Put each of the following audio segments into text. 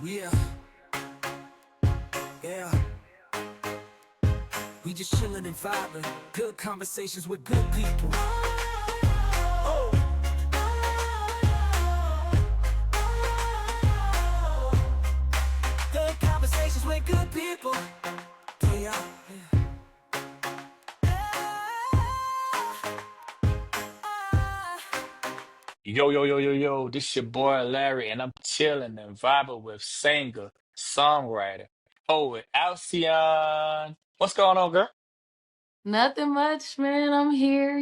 Yeah, yeah. We just chillin' and vibing. Good conversations with good people. Oh, good conversations with good people. Yeah, Yo, yo, yo, yo, yo, this your boy Larry, and I'm chilling and vibing with singer, songwriter, poet, Alcian. What's going on, girl? Nothing much, man. I'm here,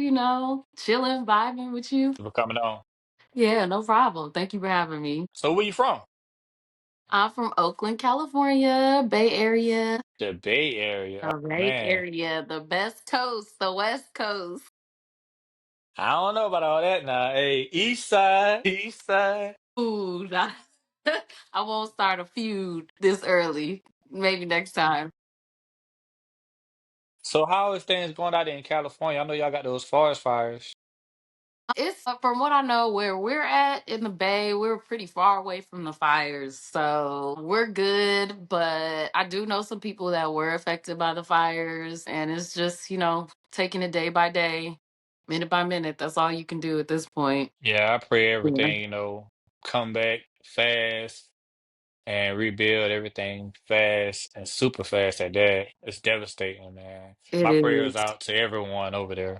chilling, vibing with you. Thank you for coming on. Yeah, no problem. Thank you for having me. So where you from? I'm from Oakland, California, Bay Area. The Bay Area. The Oh, Bay man, Area, the best coast, the West Coast. I don't know about all that now. Hey, East Side, East Side. Ooh, I won't start a feud this early. Maybe next time. So how is things going out there in California? I know y'all got those forest fires. It's from what I know, where we're at in the Bay, we're pretty far away from the fires. So we're good. But I do know some people that were affected by the fires. And it's just, taking it day by day, minute by minute. That's all you can do at this point. Yeah, I pray Yeah, everything, come back fast and rebuild everything fast and super fast at that. It's devastating, man. it My prayers is. out to everyone over there.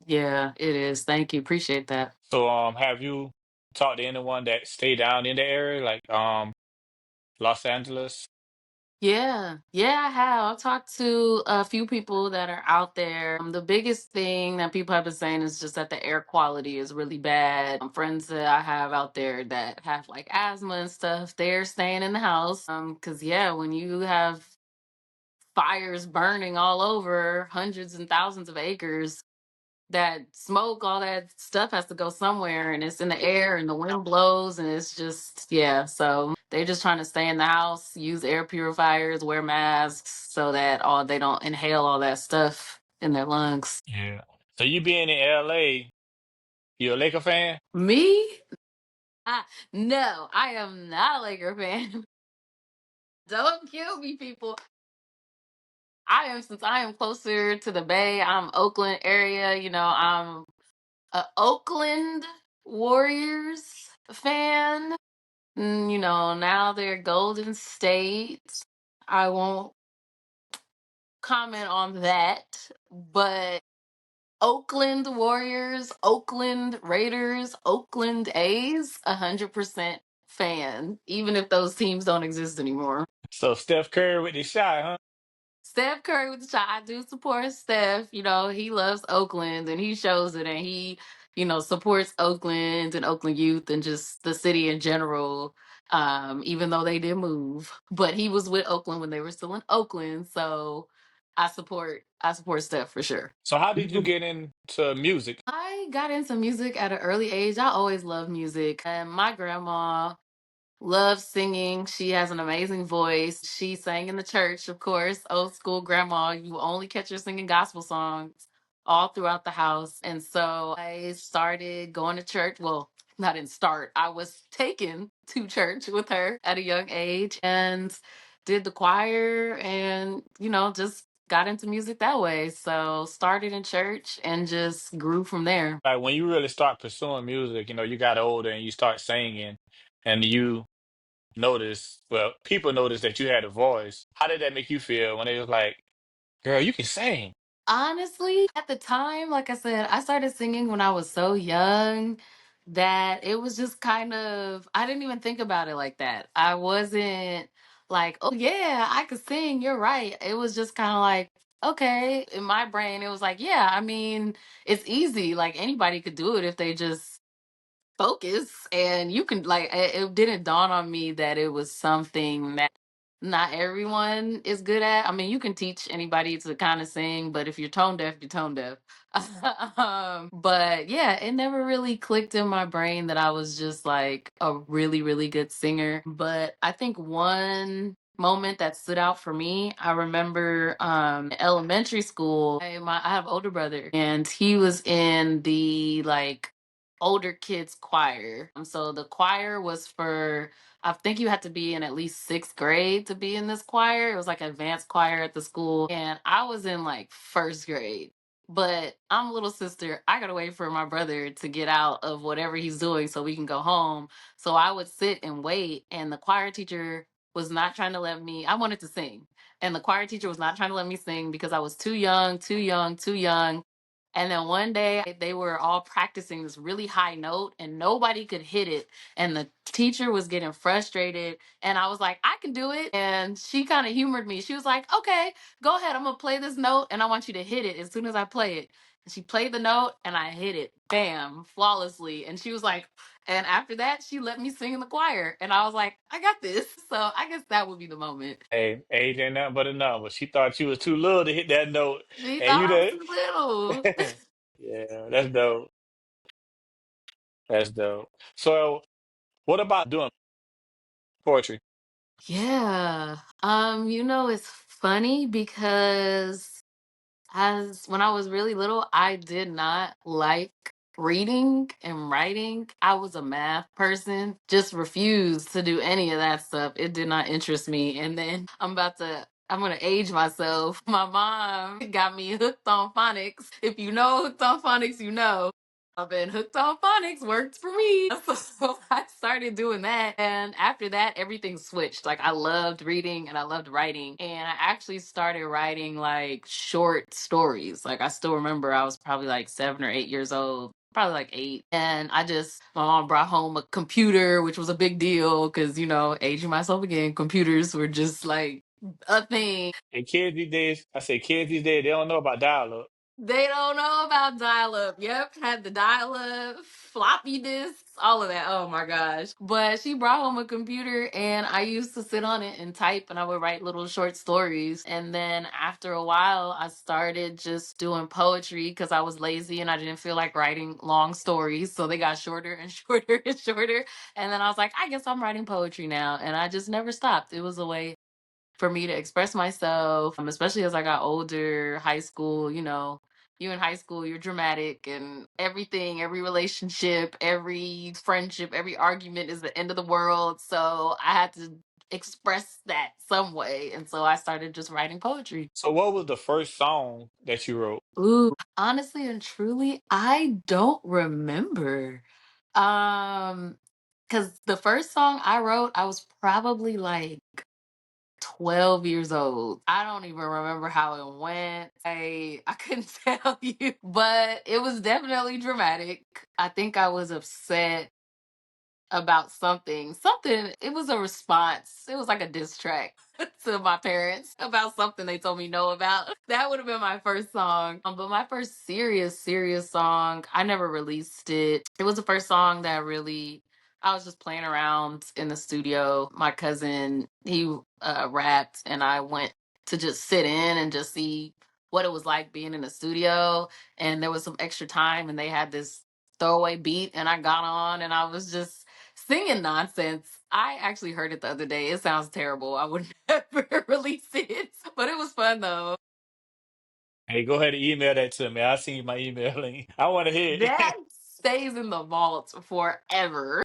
Yeah, it is. Thank you. Appreciate that. So, have you talked to anyone that stay down in the area, like Los Angeles? Yeah, yeah, I have. I've talked to a few people that are out there. The biggest thing that people have been saying is just that the air quality is really bad. Friends that I have out there that have like asthma and stuff, they're staying in the house. Because yeah, when you have fires burning all over hundreds and thousands of acres, that smoke, all that stuff has to go somewhere and it's in the air and the wind blows and it's just, yeah. So they're just trying to stay in the house, use air purifiers, wear masks so that all they don't inhale all that stuff in their lungs. Yeah. So you being in LA, you a Laker fan? Me? No, I am not a Laker fan. Don't kill me, people. Since I am closer to the Bay, I'm Oakland area, I'm a Oakland Warriors fan. Now they're Golden State. I won't comment on that, but Oakland Warriors, Oakland Raiders, Oakland A's, 100% fan, even if those teams don't exist anymore. So Steph Curry with the shot, huh? Steph Curry with the shot. I do support Steph. He loves Oakland and he shows it and he, supports Oakland and Oakland youth and just the city in general. Even though they did move. But he was with Oakland when they were still in Oakland. So I support Steph for sure. So how did you get into music? I got into music at an early age. I always loved music. And my grandma loves singing. She has an amazing voice. She sang in the church, of course, old school grandma. You only catch her singing gospel songs all throughout the house. And so I started going to church. Well, not in start. I was taken to church with her at a young age and did the choir and, just got into music that way. So started in church and just grew from there. Like when you really start pursuing music, you got older and you start singing and you people notice that you had a voice. How did that make you feel when they was like, girl, you can sing? Honestly, at the time, like I said, I started singing when I was so young that it was just kind of, I didn't even think about it like that. I wasn't like, oh, yeah, I could sing. You're right. It was just kind of like, okay. In my brain, it was like, yeah, I mean, it's easy. Like anybody could do it if they just focus and you can like it didn't dawn on me that it was something that not everyone is good at. I mean, you can teach anybody to kind of sing, but if you're tone deaf, you're tone deaf. But yeah, it never really clicked in my brain that I was just like a really, really good singer. But I think one moment that stood out for me, I remember in elementary school, I have an older brother and he was in the like older kids choir. So the choir was for, I think you had to be in at least sixth grade to be in this choir. It was like an advanced choir at the school. And I was in like first grade. But I'm a little sister. I gotta wait for my brother to get out of whatever he's doing so we can go home. So I would sit and wait, and the choir teacher was not trying to let me. I wanted to sing, and the choir teacher was not trying to let me sing because I was too young, too young, too young. And then one day they were all practicing this really high note and nobody could hit it. And the teacher was getting frustrated. And I was like, I can do it. And she kind of humored me. She was like, okay, go ahead. I'm going to play this note and I want you to hit it as soon as I play it. And she played the note and I hit it. Bam, flawlessly. And she was like, and after that, she let me sing in the choir. And I was like, I got this. So I guess that would be the moment. Hey, age ain't nothing but a number. She thought you was too little to hit that note, She and thought you I was did. too little. Yeah, that's dope. That's dope. So, what about doing poetry? Yeah. It's funny because as when I was really little, I did not like reading and writing. I was a math person, just refused to do any of that stuff. It did not interest me. And then I'm gonna age myself. My mom got me hooked on phonics. If you know hooked on phonics, you know. I've been hooked on phonics, worked for me. So I started doing that. And after that, everything switched. Like I loved reading and I loved writing. And I actually started writing like short stories. Like I still remember I was probably like 7 or 8 years old. Probably like 8. And my mom brought home a computer, which was a big deal because, aging myself again, computers were just like a thing. And kids these days, I say kids these days, they don't know about dial-up. They don't know about dial up. Yep, had the dial up, floppy disks, all of that. Oh my gosh. But she brought home a computer and I used to sit on it and type and I would write little short stories. And then after a while, I started just doing poetry because I was lazy and I didn't feel like writing long stories. So they got shorter and shorter and shorter. And then I was like, I guess I'm writing poetry now. And I just never stopped. It was a way for me to express myself, especially as I got older, high school, you in high school, you're dramatic and everything, every relationship, every friendship, every argument is the end of the world. So I had to express that some way. And so I started just writing poetry. So, what was the first song that you wrote? Ooh, honestly and truly, I don't remember. Um, because the first song I wrote, I was probably like 12 years old. I don't even remember how it went. I couldn't tell you, but it was definitely dramatic. I think I was upset about something. Something, it was a response. It was like a diss track to my parents about something they told me no about. That would have been my first song. But my first serious song, I never released it. It was the first song that really I was just playing around in the studio. My cousin, he rapped and I went to just sit in and just see what it was like being in the studio. And there was some extra time and they had this throwaway beat and I got on and I was just singing nonsense. I actually heard it the other day. It sounds terrible. I would never release it, but it was fun though. Hey, go ahead and email that to me. I'll send you my email link. I want to hear That it. stays in the vault forever.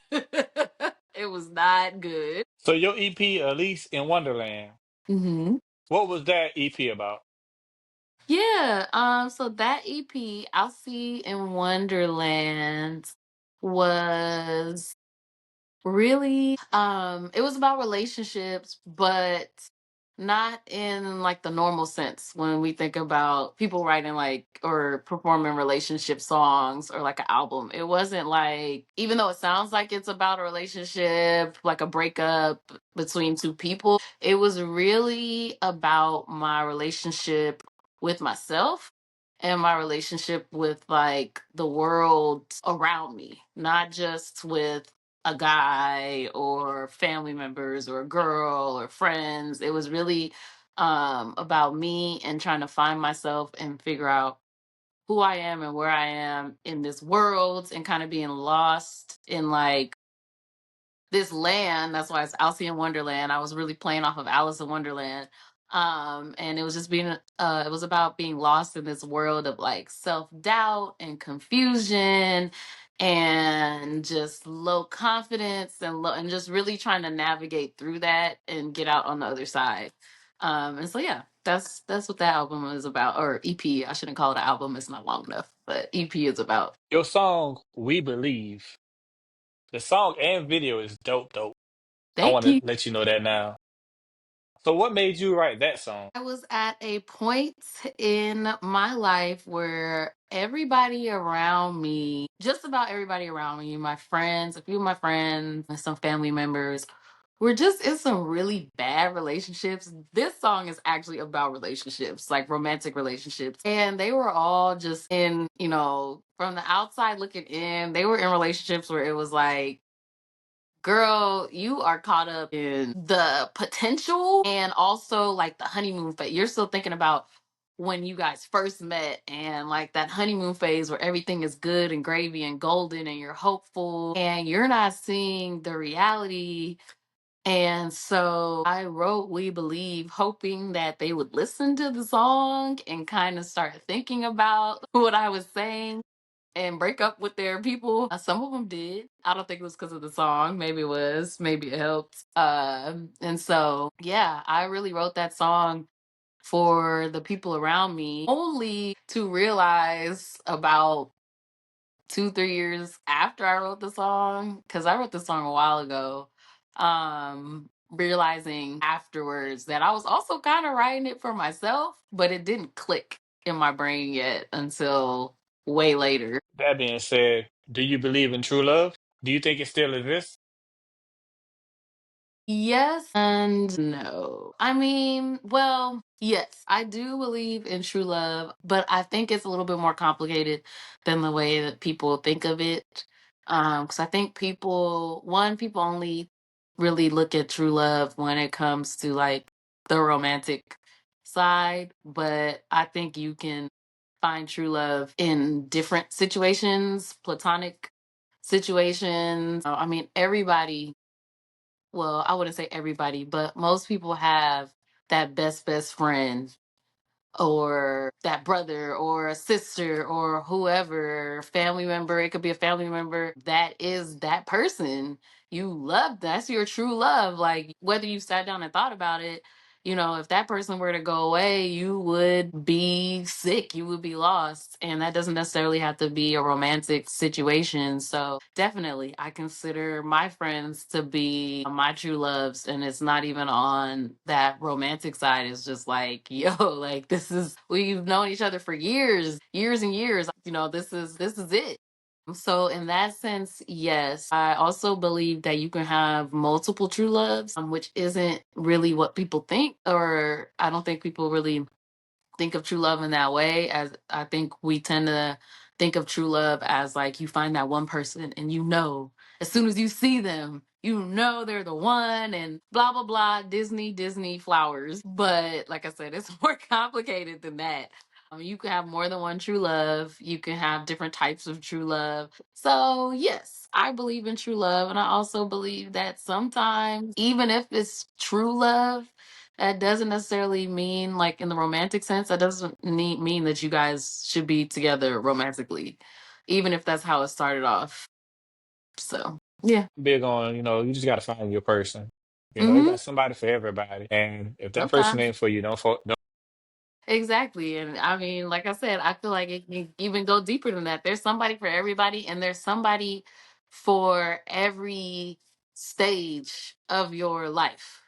It was not good. So, your EP, Elise in Wonderland, Hmm. what was that EP about? Yeah. So that EP, I'll see in Wonderland, was really it was about relationships, but not in like the normal sense when we think about people writing like or performing relationship songs or like an album. It wasn't like, even though it sounds like it's about a relationship, like a breakup between two people, it was really about my relationship with myself and my relationship with like the world around me, not just with a guy or family members or a girl or friends. It was really about me and trying to find myself and figure out who I am and where I am in this world and kind of being lost in like this land. That's why it's Alcian Wonderland. I was really playing off of Alice in Wonderland. And it was just it was about being lost in this world of like self doubt and confusion and just low confidence and just really trying to navigate through that and get out on the other side. And so yeah, that's what that album is about, or EP. I shouldn't call it an album; it's not long enough. But EP is about. Your song, We Believe, the song and video is dope, dope. I Thank want to you. let you know that now. So, what made you write that song? I was at a point in my life where everybody around me, just about everybody around me, my friends, a few of my friends, and some family members, were just in some really bad relationships. This song is actually about relationships, like romantic relationships. And they were all just in, from the outside looking in, they were in relationships where it was like, girl, you are caught up in the potential and also like the honeymoon phase. You're still thinking about when you guys first met and like that honeymoon phase where everything is good and gravy and golden and you're hopeful and you're not seeing the reality. And so I wrote We Believe, hoping that they would listen to the song and kind of start thinking about what I was saying and break up with their people. Some of them did. I don't think it was because of the song. Maybe it was. Maybe it helped. And so, yeah, I really wrote that song for the people around me, only to realize about 2, 3 years after I wrote the song, because I wrote the song a while ago, realizing afterwards that I was also kind of writing it for myself, but it didn't click in my brain yet until way later. That being said, do you believe in true love? Do you think it still exists? Yes and no. I mean, well, yes, I do believe in true love, but I think it's a little bit more complicated than the way that people think of it. Because I think people only really look at true love when it comes to like the romantic side, but I think you can find true love in different situations, platonic situations. I mean, everybody, well, I wouldn't say everybody, but most people have that best friend or that brother or a sister or whoever, family member. It could be a family member that is that person you love. That's your true love. Like, whether you sat down and thought about it, if that person were to go away, you would be sick, you would be lost. And that doesn't necessarily have to be a romantic situation. So, definitely, I consider my friends to be my true loves. And it's not even on that romantic side. It's just like, yo, like, we've known each other for years, years and years. This is it. So in that sense, yes. I also believe that you can have multiple true loves, which isn't really what people think, or I don't think people really think of true love in that way. As I think we tend to think of true love as like you find that one person and as soon as you see them, they're the one and blah blah blah, Disney flowers. But like I said, it's more complicated than that. You can have more than one true love. You can have different types of true love. So, yes, I believe in true love. And I also believe that sometimes, even if it's true love, that doesn't necessarily mean, like in the romantic sense, that doesn't mean that you guys should be together romantically, even if that's how it started off. So, yeah. Big on, you just got to find your person. You Hmm. got somebody for everybody. And if that person Sometimes. ain't for you, don't. Exactly. And I mean, like I said, I feel like it can even go deeper than that. There's somebody for everybody, and there's somebody for every stage of your life.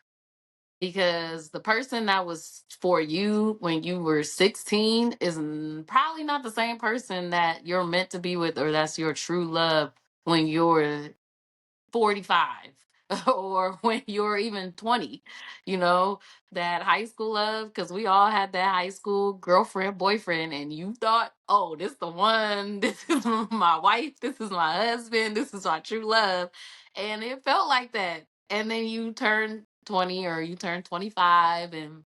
Because the person that was for you when you were 16 is probably not the same person that you're meant to be with, or that's your true love when you're 45 or when you're even 20. you know that high school love, because we all had that high school girlfriend boyfriend, and you thought, oh, this the one, this is my wife, this is my husband, this is my true love. And it felt like that. And then you turn 20 or you turn 25, and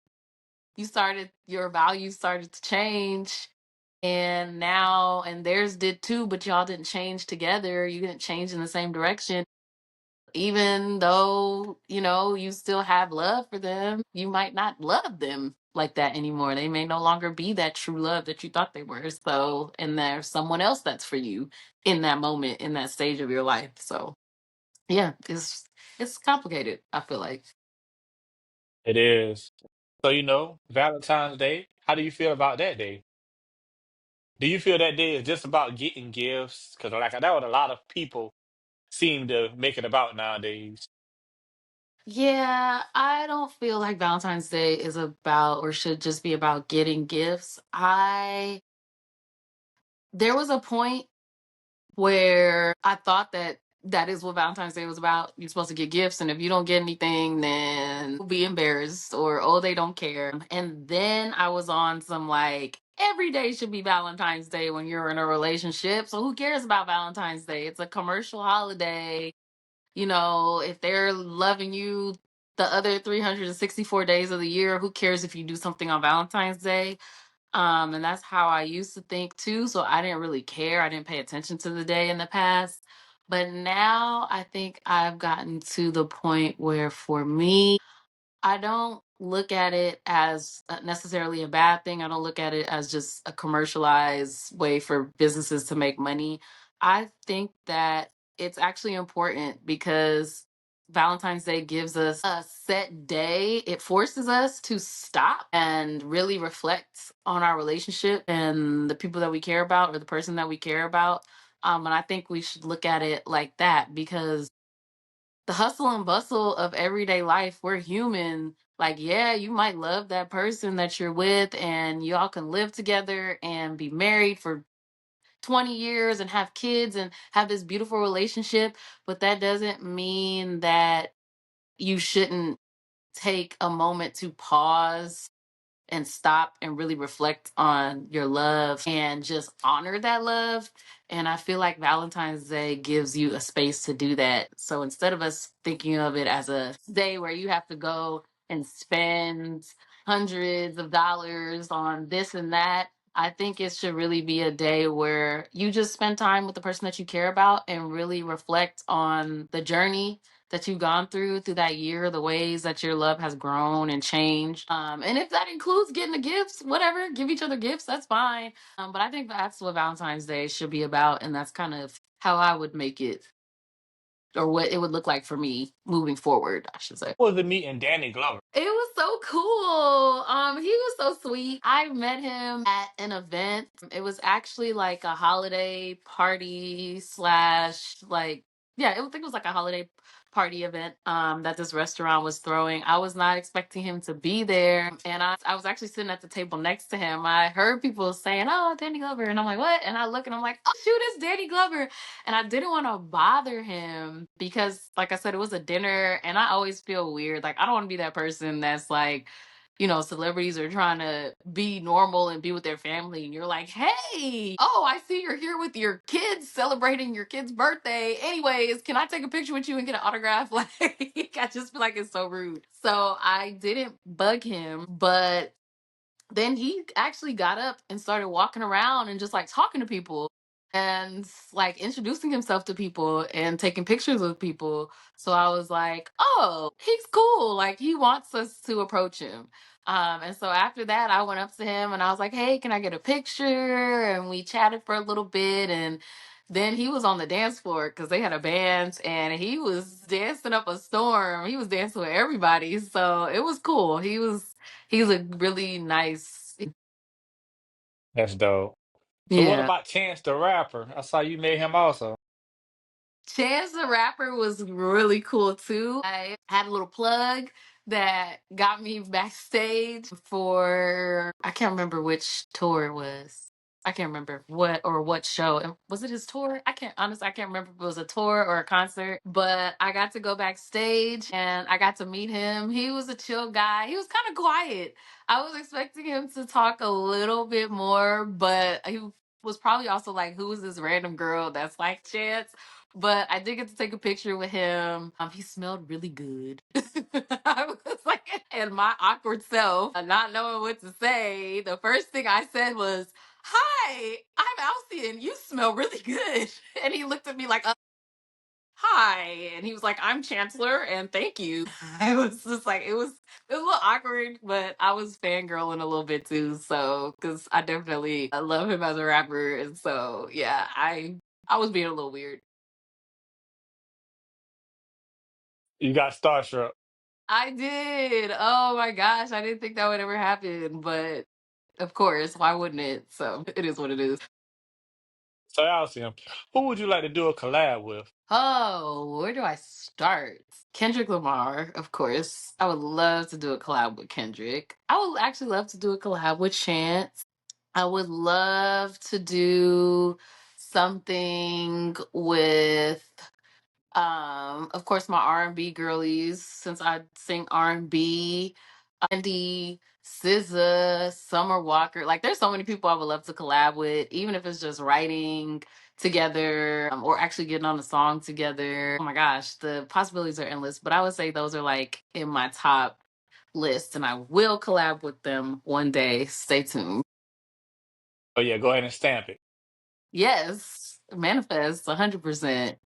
your values started to change. And now, and theirs did too, but y'all didn't change together, you didn't change in the same direction. Even though, you still have love for them, you might not love them like that anymore. They may no longer be that true love that you thought they were. So, and there's someone else that's for you in that moment, in that stage of your life. So, yeah, it's complicated, I feel like. It is. So, Valentine's Day, how do you feel about that day? Do you feel that day is just about getting gifts? Because, like, that what a lot of people seem to make it about nowadays. Yeah, I don't feel like Valentine's Day is about or should just be about getting gifts. I There was a point where I thought that that is what Valentine's Day was about. You're supposed to get gifts, and if you don't get anything, then you'll be embarrassed or, oh, they don't care. And then I was on some like, every day should be Valentine's Day when you're in a relationship. So who cares about Valentine's Day? It's a commercial holiday. If they're loving you the other 364 days of the year, who cares if you do something on Valentine's Day? And that's how I used to think too. So I didn't really care. I didn't pay attention to the day in the past. But now I think I've gotten to the point where for me, I don't look at it as necessarily a bad thing. I don't look at it as just a commercialized way for businesses to make money. I think that it's actually important because Valentine's Day gives us a set day. It forces us to stop and really reflect on our relationship and the people that we care about or the person that we care about. And I think we should look at it like that because the hustle and bustle of everyday life, we're human. Like, yeah, you might love that person that you're with, and y'all can live together and be married for 20 years and have kids and have this beautiful relationship. But that doesn't mean that you shouldn't take a moment to pause and stop and really reflect on your love and just honor that love. And I feel like Valentine's Day gives you a space to do that. So instead of us thinking of it as a day where you have to go and spend hundreds of dollars on this and that, I think it should really be a day where you just spend time with the person that you care about and really reflect on the journey that you've gone through that year, the ways that your love has grown and changed. And if that includes getting the gifts, whatever, give each other gifts, that's fine. But I think that's what Valentine's Day should be about. And that's kind of how I would make it or what it would look like for me moving forward, I should say. How was it meeting Danny Glover? It was so cool. He was so sweet. I met him at an event. It was actually like a holiday party slash like, yeah, I think it was like a holiday party event that this restaurant was throwing. I was not expecting him to be there, and I was actually sitting at the table next to him. I heard people saying, "Oh, Danny Glover," and I'm like, "What?" And I look and I'm like, "Oh, shoot, it's Danny Glover." And I didn't want to bother him because, like I said, it was a dinner, and I always feel weird. Like, I don't want to be that person that's like, celebrities are trying to be normal and be with their family, and you're like, hey, oh, I see you're here with your kids celebrating your kid's birthday. Anyways, can I take a picture with you and get an autograph? Like, I just feel like it's so rude. So I didn't bug him, but then he actually got up and started walking around and just like talking to people and like introducing himself to people and taking pictures with people. So I was like, oh, he's cool. Like he wants us to approach him. And so after that, I went up to him and I was like, hey, can I get a picture? And we chatted for a little bit. And then he was on the dance floor because they had a band and he was dancing up a storm. He was dancing with everybody. So it was cool. He's a really nice. That's dope. So, what Yeah. about Chance the Rapper? I saw you made him also. Chance the Rapper was really cool too. I had a little plug that got me backstage for, I can't remember which tour it was. I can't remember what show. Was it his tour? I can't remember if it was a tour or a concert, but I got to go backstage and I got to meet him. He was a chill guy. He was kind of quiet. I was expecting him to talk a little bit more, but he was probably also like, who is this random girl that's like Chance? But I did get to take a picture with him. He smelled really good. I was like, and my awkward self, not knowing what to say, the first thing I said was, "Hi, I'm Alcian. You smell really good." And he looked at me like, hi. And he was like, I'm Chancellor and thank you. It was just like, it was a little awkward, but I was fangirling a little bit too. So, cause I definitely I love him as a rapper. And so, yeah, I was being a little weird. You got starstruck. I did. Oh my gosh. I didn't think that would ever happen, but of course, why wouldn't it? So it is what it is. So Alcian, who would you like to do a collab with? Oh, where do I start? Kendrick Lamar, of course. I would love to do a collab with Kendrick. I would actually love to do a collab with Chance. I would love to do something with of course my R&B girlies since I sing R&B. Andy, SZA, Summer Walker. Like, there's so many people I would love to collab with, even if it's just writing together or actually getting on a song together. Oh my gosh, the possibilities are endless. But I would say those are like in my top list, and I will collab with them one day. Stay tuned. Oh yeah, go ahead and stamp it. Yes, manifest 100%.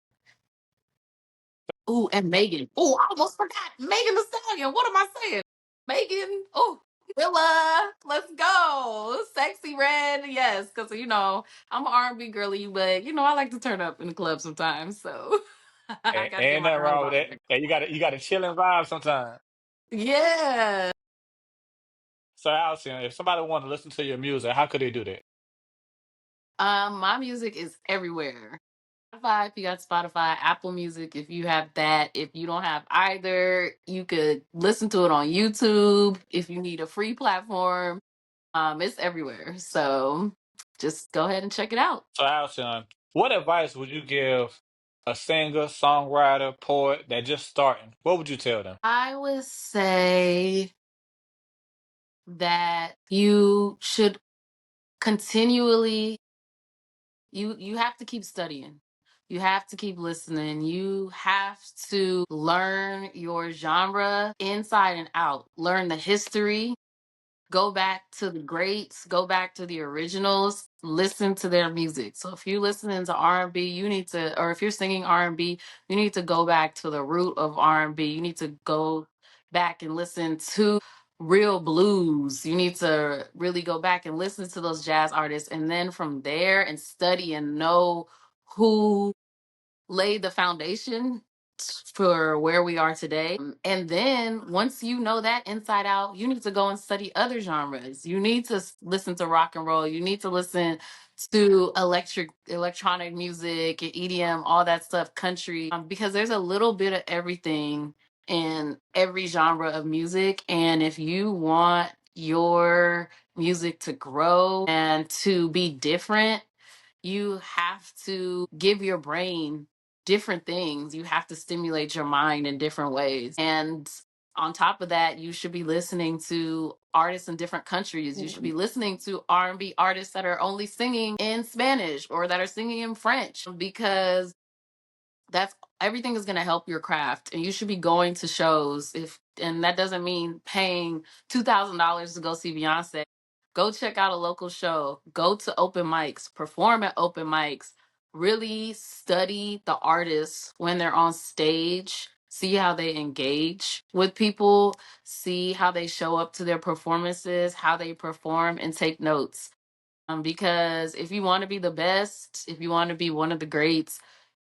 Ooh, and Megan. Oh, I almost forgot Megan Thee Stallion. What am I saying? Megan. Oh, Willa. Let's go. Sexy Red. Yes, because I'm an R&B girly, but I like to turn up in the club sometimes. So I gotta get Ain't my nothing girls wrong with out that. there. And you got a chilling vibe sometimes. Yeah. So Alcian, if somebody want to listen to your music, how could they do that? My music is everywhere. Spotify, if you got Spotify, Apple Music, if you have that. If you don't have either, you could listen to it on YouTube if you need a free platform. It's everywhere. So just go ahead and check it out. So Alcian, what advice would you give a singer, songwriter, poet that just starting? What would you tell them? I would say that you should continually you have to keep studying. You have to keep listening. You have to learn your genre inside and out. Learn the history, go back to the greats, go back to the originals, listen to their music. So if you're listening to R&B, you need to, or if you're singing R&B, you need to go back to the root of R&B. You need to go back and listen to real blues. You need to really go back and listen to those jazz artists, and then from there and study and know who laid the foundation for where we are today. And then once you know that inside out, you need to go and study other genres. You need to listen to rock and roll. You need to listen to electronic music, EDM, all that stuff, country, because there's a little bit of everything in every genre of music. And if you want your music to grow and to be different, you have to give your brain different things. You have to stimulate your mind in different ways. And on top of that, you should be listening to artists in different countries. You should be listening to R&B artists that are only singing in Spanish or that are singing in French, because that's everything is going to help your craft, and you should be going to shows. If and that doesn't mean paying $2,000 to go see Beyonce. Go check out a local show, go to open mics, perform at open mics, really study the artists when they're on stage, see how they engage with people, see how they show up to their performances, how they perform, and take notes. Because if you want to be the best, if you want to be one of the greats,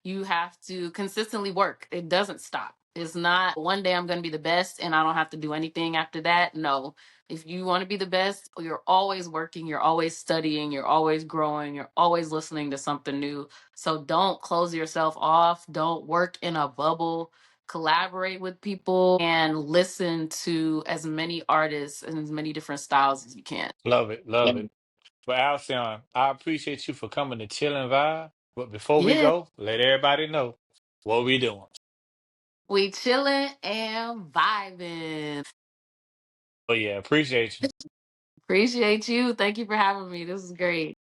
you have to consistently work. It doesn't stop. It's not one day I'm going to be the best and I don't have to do anything after that. No. If you want to be the best, you're always working, you're always studying, you're always growing, you're always listening to something new. So don't close yourself off. Don't work in a bubble. Collaborate with people and listen to as many artists and as many different styles as you can. Love it, love it. But Alcion, I appreciate you for coming to Chill and Vibe. But before we Yeah. go, let everybody know what we doing. We chilling and vibing. Oh yeah, appreciate you. Appreciate you. Thank you for having me. This is great.